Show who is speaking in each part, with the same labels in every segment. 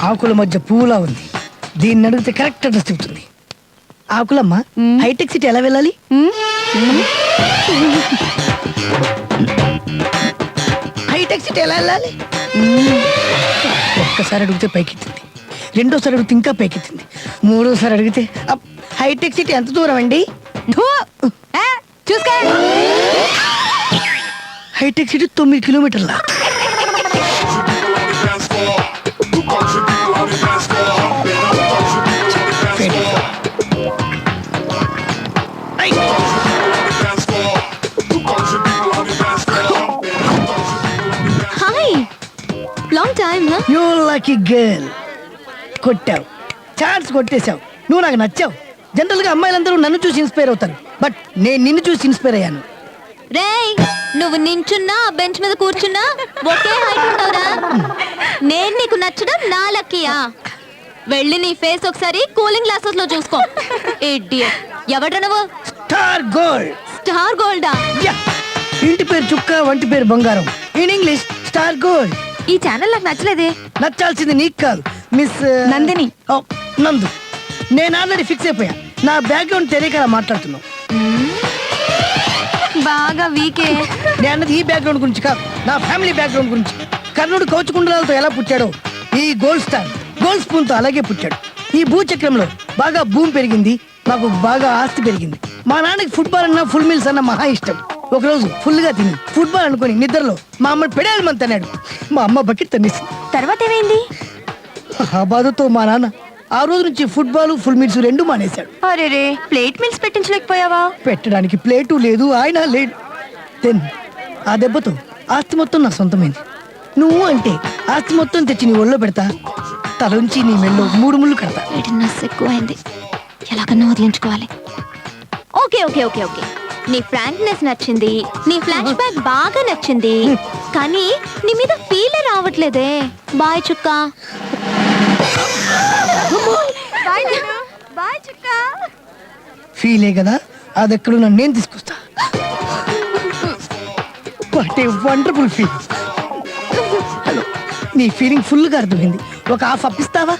Speaker 1: ఆకుల మధ్య పువ్వులా ఉంది. దీన్ని అడిగితే కరెక్ట్ అడ్రస్ చెబుతుంది. ఆకులమ్మ, హైటెక్ సిటీ ఎలా వెళ్ళాలి? హైటెక్ సిటీ ఎలా వెళ్ళాలి? ఒక్కసారి అడిగితే పైకెత్తింది, రెండోసారి అడిగితే ఇంకా పైకెత్తింది, మూడోసారి అడిగితే హైటెక్ సిటీ ఎంత దూరం అండి?
Speaker 2: చూసుకో.
Speaker 1: హైటెక్ సిటీ 9 కిలోమీటర్ల.
Speaker 2: Long time.
Speaker 1: You lucky girl. కొట్టావు, ఛాన్స్ కొట్టేశావు. నువ్వు నాకు నచ్చావు. జనరల్ గా అమ్మాయిలందరూ నన్ను చూసి ఇన్స్పైర్ అవుతారు, బట్ నేను నిన్ను చూసి ఇన్స్పైర్ అయ్యాను.
Speaker 2: రేయ్, నువ్వు నించున్నా బెంచ్ మీద కూర్చున్నా ఒకే హైట్ ఉంటావురా. నేను నీకు నచ్చడం నా లక్కీయా? వెళ్ళి నీ ఫేస్ ఒకసారి కూలింగ్ గ్లాసెస్ లో చూసుకో. ఇడియట్. ఎవడ్రా నువ్వు?
Speaker 1: Star gold.
Speaker 2: స్టార్ గోల్డా?
Speaker 1: ఇంటి పేరు చుక్క, వంటి పేరు బంగారం. In English star gold.
Speaker 2: ఈ ఛానల్ నాకు నచ్చలేదే.
Speaker 1: నచ్చాల్సింది నీకు కాదు, మిస్
Speaker 2: నందిని.
Speaker 1: నందు. నేను ఆల్రెడీ ఫిక్స్ అయిపోయా. నా బ్యాక్గ్రౌండ్ తెలియక మాట్లాడుతున్నావు.
Speaker 2: బాగా వీకే.
Speaker 1: నేను అన్నది ఈ బ్యాక్గ్రౌండ్ గురించి కాదు, నా ఫ్యామిలీ బ్యాక్గ్రౌండ్ గురించి. కర్ణుడు కౌచుకుండలతో ఎలా పుట్టాడో ఈ గోల్డ్ స్టార్ గోల్డ్ స్పూన్ తో అలాగే పుట్టాడు. ఈ భూచక్రంలో బాగా భూమి పెరిగింది, నాకు బాగా ఆస్తి పెరిగింది. మా నాన్నకి ఫుట్బాల్ అన్నా ఫుల్ మీల్స్ అన్న మహా ఇష్టం. ఒకరోజు ఫుల్ గా తిని ఫుట్బాల్ అనుకుని నిద్రలో మా అమ్మ పెడాలమని తన్నాడు. మా అమ్మ బకెట్ తన్నేసి.
Speaker 2: తర్వాత ఏమైంది?
Speaker 1: ఆ బాధతో మా నాన్న ఆ రోజు నుంచి ఫుట్బాల్ ఫుల్ మీల్స్ రెండు మానేశాడు.
Speaker 2: అరే, ప్లేట్ మీల్స్ పెట్టించలేకపోయావా?
Speaker 1: పెట్టడానికి ప్లేటు లేదు, ఆయన లేడు. దెన్ ఆ దెబ్బతో ఆస్తి మొత్తం నా సొంతమైంది. నువ్వు అంటే ఆస్తి మొత్తం తెచ్చి నీ ఒళ్ళో పెడతా, తలంచి నీ మెల్లో 3 ముళ్ళు కడతా.
Speaker 2: ఎక్కువైంది, ఎలాగన్నా వదిలించుకోవాలి. ఓకే ఓకే ఓకే ఓకే నీ ఫ్రాంక్నెస్ నచ్చింది, నీ ఫ్లాష్ బ్యాక్ బాగా నచ్చింది, కానీ నీ మీద ఫీలే రావట్లేదే. బాయ్ చుక్క. బాయ్ చుక్క.
Speaker 1: ఫీలే కదా, అది ఎక్కడున్నా నేను తీసుకొస్తా. What a wonderful feel. Hello, నీ ఫీలింగ్ ఫుల్ గా అర్థమైంది. ఒక హాఫ్ అప్పిస్తావా?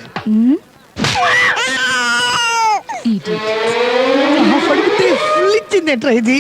Speaker 1: హాఫ్ అడిగితే ఫుల్ ఇచ్చింది. ఎట్రా ఇది?